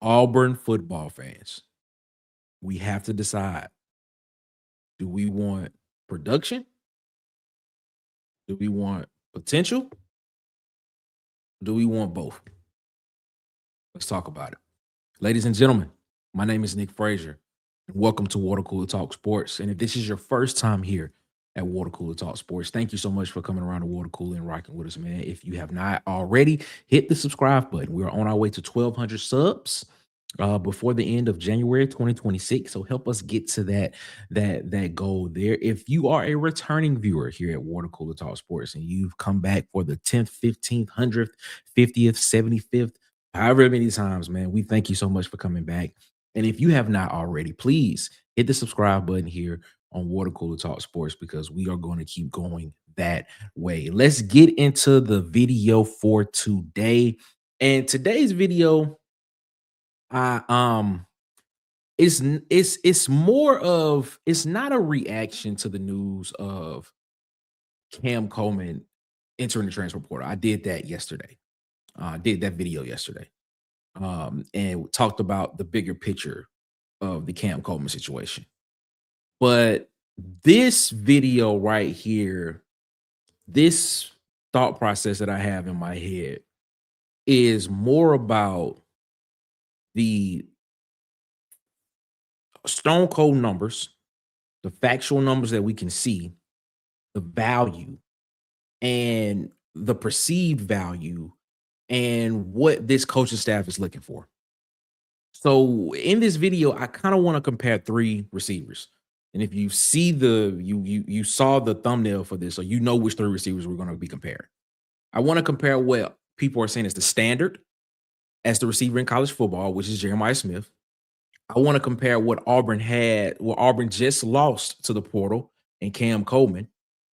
Auburn football fans, we have to decide, do we want production? Do we want potential? Do we want both? Let's talk about it. Ladies and gentlemen, my name is Nick Frazier, and welcome to Water Cooler Talk Sports. And if this is your first time here at Water Cooler Talk Sports, thank you so much for coming around to Water Cooler and rocking with us, man. If you have not already, hit the subscribe button. We are on our way to 1,200 subs before the end of January 2026. So help us get to that goal there. If you are a returning viewer here at Water Cooler Talk Sports and you've come back for the 10th, 15th, 100th, 50th, 75th, however many times, man, we thank you so much for coming back. And if you have not already, please hit the subscribe button here on Water Cooler Talk Sports because we are going to keep going that way. Let's get into the video for today. And today's video, it's more of, it's not a reaction to the news of Cam Coleman entering the transfer portal. I did that yesterday. Did that video yesterday. And talked about the bigger picture of the Cam Coleman situation. But this video right here, this thought process that I have in my head is more about the stone cold numbers, the factual numbers that we can see, the value and the perceived value and what this coaching staff is looking for. So in this video, I kind of want to compare three receivers. And if you see you saw the thumbnail for this, so you know which three receivers we're going to be comparing. I want to compare what people are saying is the standard as the receiver in college football, which is Jeremiah Smith. I want to compare what Auburn just lost to the portal and Cam Coleman.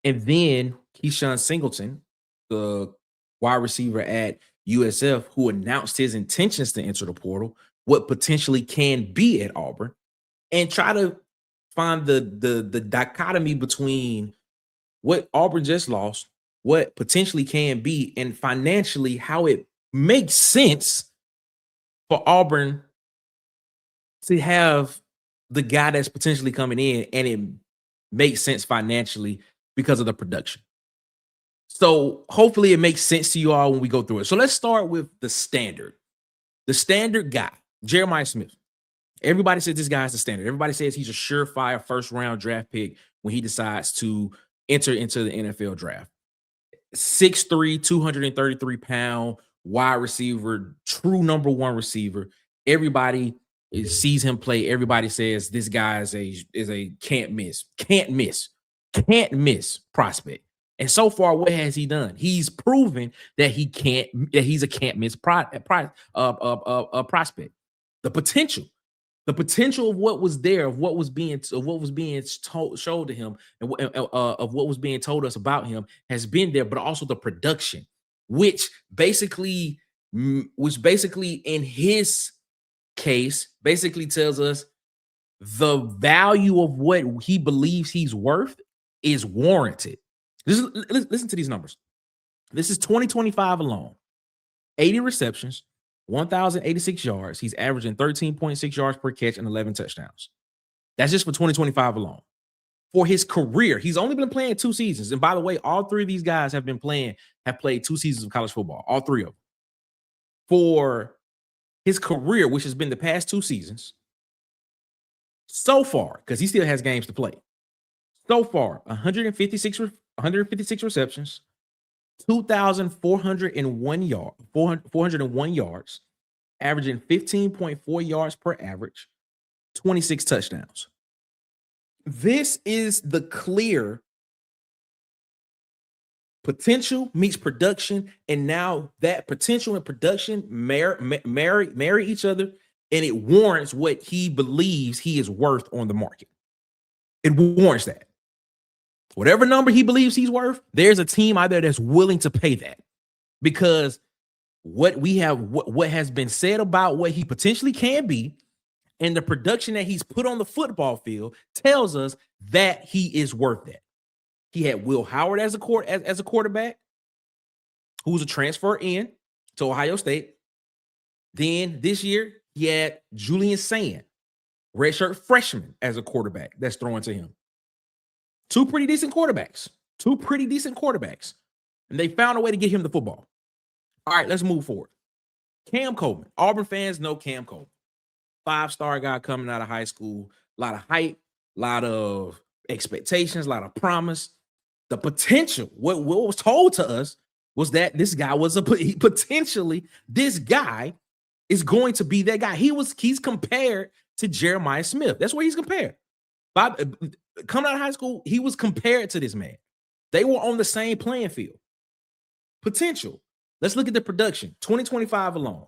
And then KeShaun Singleton, the wide receiver at USF, who announced his intentions to enter the portal, what potentially can be at Auburn, and try to find the dichotomy between what Auburn just lost, what potentially can be, and financially how it makes sense for Auburn to have the guy that's potentially coming in, and it makes sense financially because of the production. So hopefully it makes sense to you all when we go through it. So let's start with the standard. The standard guy, Jeremiah Smith. Everybody says this guy's the standard. Everybody says he's a surefire first-round draft pick when he decides to enter into the NFL draft. 6'3", 233-pound wide receiver, true number one receiver. Everybody sees him play. Everybody says this guy is a can't miss prospect. And so far, what has he done? He's proven that he's a can't miss prospect. The potential of what was there, of what was being showed to him, and of what was being told us about him has been there, but also the production, which basically in his case basically tells us the value of what he believes he's worth is warranted. Listen to these numbers. This is 2025 alone. 80 receptions, 1,086 yards. He's averaging 13.6 yards per catch and 11 touchdowns. That's just for 2025 alone. For his career, he's only been playing 2 seasons. And by the way, all three of these guys have played 2 seasons of college football, all three of them. For his career, which has been the past 2 seasons, so far, because he still has games to play, so far, 156 receptions, 2,401 yards, averaging 15.4 yards per average, 26 touchdowns. This is the clear potential meets production, and now that potential and production marry each other, and it warrants what he believes he is worth on the market. It warrants that. Whatever number he believes he's worth, there's a team out there that's willing to pay that, because what has been said about what he potentially can be and the production that he's put on the football field tells us that he is worth that. He had Will Howard as a quarterback, who was a transfer in to Ohio State. Then this year, He had Julian Sand, redshirt freshman, as a quarterback that's throwing to him. Two pretty decent quarterbacks. And they found a way to get him the football. All right, let's move forward. Cam Coleman. Auburn fans know Cam Coleman. 5-star guy coming out of high school. A lot of hype, a lot of expectations, a lot of promise. The potential, what was told to us was that this guy was potentially, this guy is going to be that guy. He's compared to Jeremiah Smith. That's where he's compared. Coming out of high school, he was compared to this man. They were on the same playing field. Potential. Let's look at the production. 2025 alone.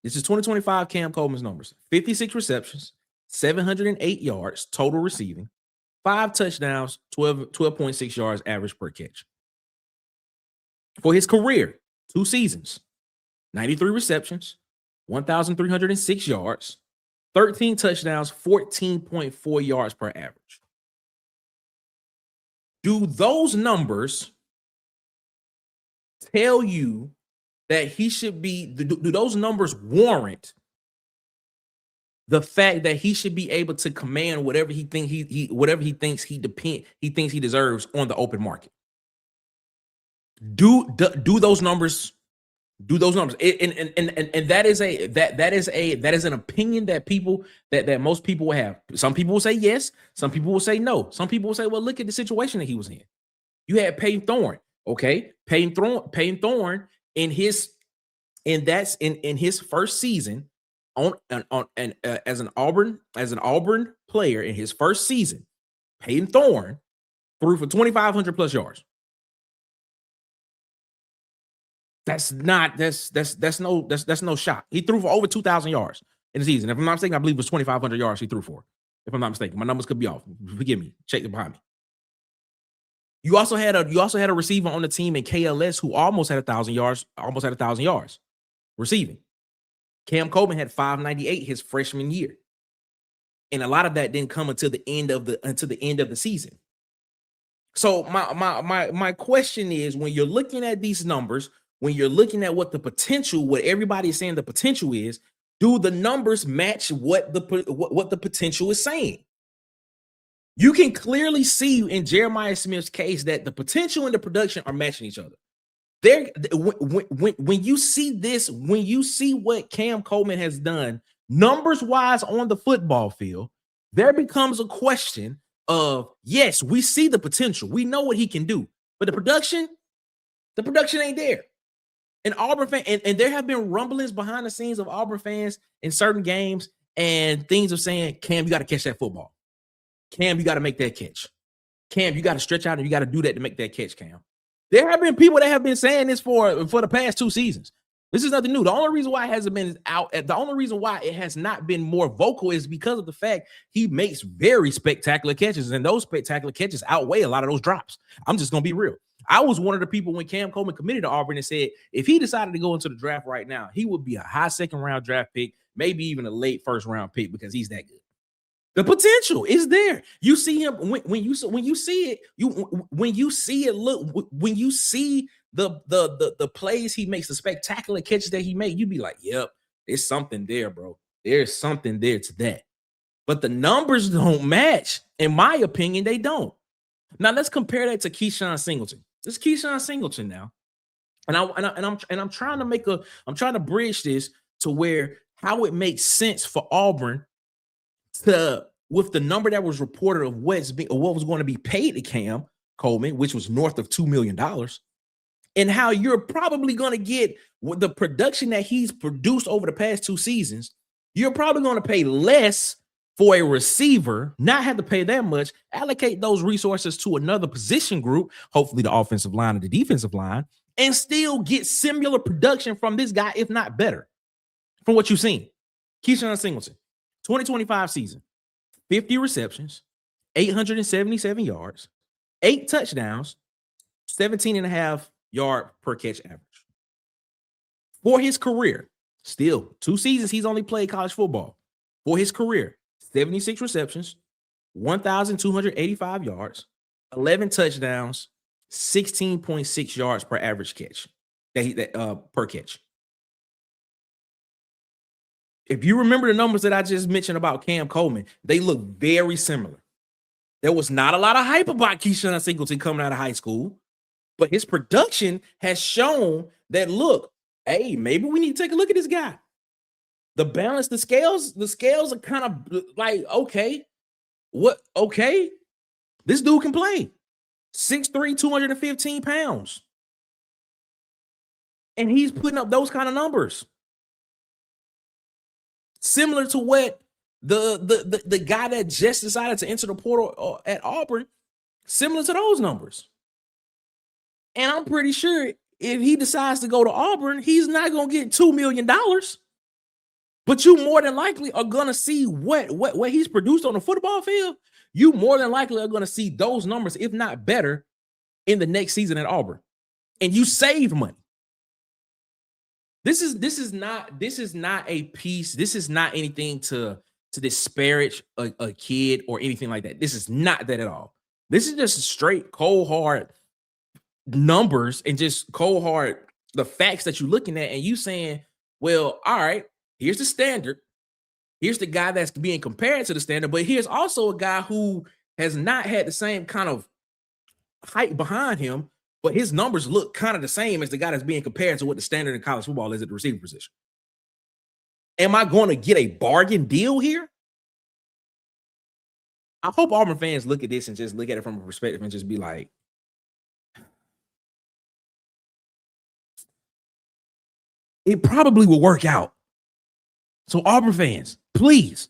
This is 2025 Cam Coleman's numbers. 56 receptions, 708 yards total receiving, 5 touchdowns, 12.6 yards average per catch. For his career, 2 seasons, 93 receptions, 1,306 yards, 13 touchdowns, 14.4 yards per average. Do those numbers tell you that he should be, do those numbers warrant the fact that he should be able to command whatever he thinks he deserves on the open market? Do those numbers and that is an opinion that most people will have. Some people will say yes, some people will say no. Some people will say, well, look at the situation that he was in. You had Peyton Thorne, okay? Peyton Thorne in his first season as an Auburn player in his first season, Peyton Thorne threw for 2,500 plus yards. That's no shot. He threw for over 2,000 yards in the season. If I'm not mistaken, I believe it was 2,500 yards he threw for. If I'm not mistaken, my numbers could be off. Forgive me. Check it behind me. You also had a receiver on the team in KLS who almost had 1,000 yards receiving. Cam Coleman had 598 his freshman year, and a lot of that didn't come until the end of the season. So my question is, when you're looking at these numbers, when you're looking at what everybody is saying the potential is, do the numbers match what the potential is saying? You can clearly see in Jeremiah Smith's case that the potential and the production are matching each other. When you see this, when you see what Cam Coleman has done numbers wise on the football field, there becomes a question of, yes, we see the potential, we know what he can do, but the production ain't there. And Auburn and there have been rumblings behind the scenes of Auburn fans in certain games and things of saying, Cam, you got to catch that football. Cam, you got to make that catch. Cam, you got to stretch out and you got to do that to make that catch, Cam. There have been people that have been saying this for the past 2 seasons. This is nothing new. The only reason why it hasn't been out, the only reason why it has not been more vocal is because of the fact he makes very spectacular catches, and those spectacular catches outweigh a lot of those drops. I'm just going to be real. I was one of the people when Cam Coleman committed to Auburn and said if he decided to go into the draft right now, he would be a high second-round draft pick, maybe even a late first-round pick because he's that good. The potential is there. You see him when you see the plays he makes, the spectacular catches that he made, you'd be like, yep, there's something there, bro. There's something there to that. But the numbers don't match. In my opinion, they don't. Now let's compare that to KeShaun Singleton. This is KeShaun Singleton now. And I'm trying to bridge this to where how it makes sense for Auburn with the number that was reported of what was going to be paid to Cam Coleman, which was north of $2 million, and how you're probably going to get with the production that he's produced over the past 2 seasons. You're probably going to pay less for a receiver, not have to pay that much, allocate those resources to another position group, hopefully the offensive line or the defensive line, and still get similar production from this guy, if not better, from what you've seen. KeShaun Singleton, 2025 season, 50 receptions, 877 yards, 8 touchdowns, 17.5 yard per catch average. For his career, still 2 seasons he's only played college football. For his career, 76 receptions, 1,285 yards, 11 touchdowns, 16.6 yards per average catch per catch. If you remember the numbers that I just mentioned about Cam Coleman, they look very similar. There was not a lot of hype about KeShaun Singleton coming out of high school, but his production has shown that, look, hey, maybe we need to take a look at this guy. The balance, the scales are kind of like, okay, what? Okay, this dude can play. 6'3", 215 pounds. And he's putting up those kind of numbers. Similar to what the guy that just decided to enter the portal at Auburn, similar to those numbers. And I'm pretty sure if he decides to go to Auburn, he's not going to get $2 million. But you more than likely are going to see what he's produced on the football field. You more than likely are going to see those numbers, if not better, in the next season at Auburn. And you save money. This is not a piece. This is not anything to disparage a kid or anything like that. This is not that at all. This is just straight cold hard numbers and just cold hard the facts that you're looking at, and you saying, well, all right, here's the standard. Here's the guy that's being compared to the standard, but here's also a guy who has not had the same kind of hype behind him, but his numbers look kind of the same as the guy that's being compared to what the standard in college football is at the receiver position. Am I going to get a bargain deal here? I hope Auburn fans look at this and just look at it from a perspective and just be like, it probably will work out. So Auburn fans, please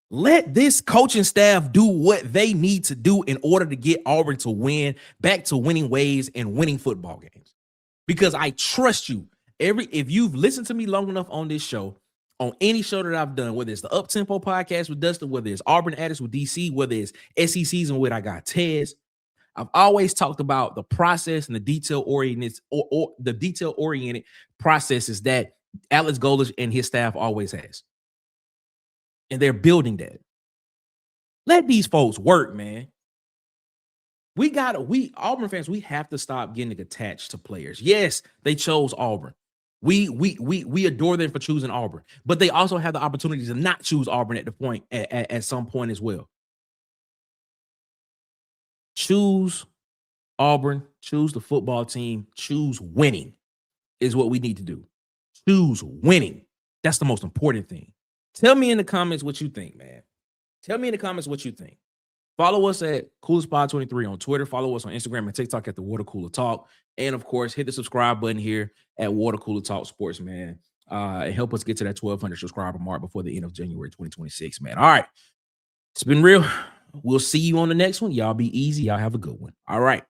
let this coaching staff do what they need to do in order to get Auburn to win, back to winning ways and winning football games. Because I trust you. If you've listened to me long enough on this show, on any show that I've done, whether it's the Up Tempo podcast with Dustin, whether it's Auburn Addicts with DC, whether it's SEC season with I got Tez, I've always talked about the process and the detail-oriented or the detail-oriented processes that Alex Golich and his staff always has. And they're building that. Let these folks work, man. Auburn fans, we have to stop getting attached to players. Yes, they chose Auburn. We adore them for choosing Auburn, but they also have the opportunity to not choose Auburn at some point as well. Choose Auburn, choose the football team, choose winning is what we need to do. Choose winning. That's the most important thing. Tell me in the comments what you think, man. Tell me in the comments what you think. Follow us at CoolerSpot23 on Twitter. Follow us on Instagram and TikTok at the Water Cooler Talk. And, of course, hit the subscribe button here at Water Cooler Talk Sports, man. And help us get to that 1,200 subscriber mark before the end of January 2026, man. All right. It's been real. We'll see you on the next one. Y'all be easy. Y'all have a good one. All right.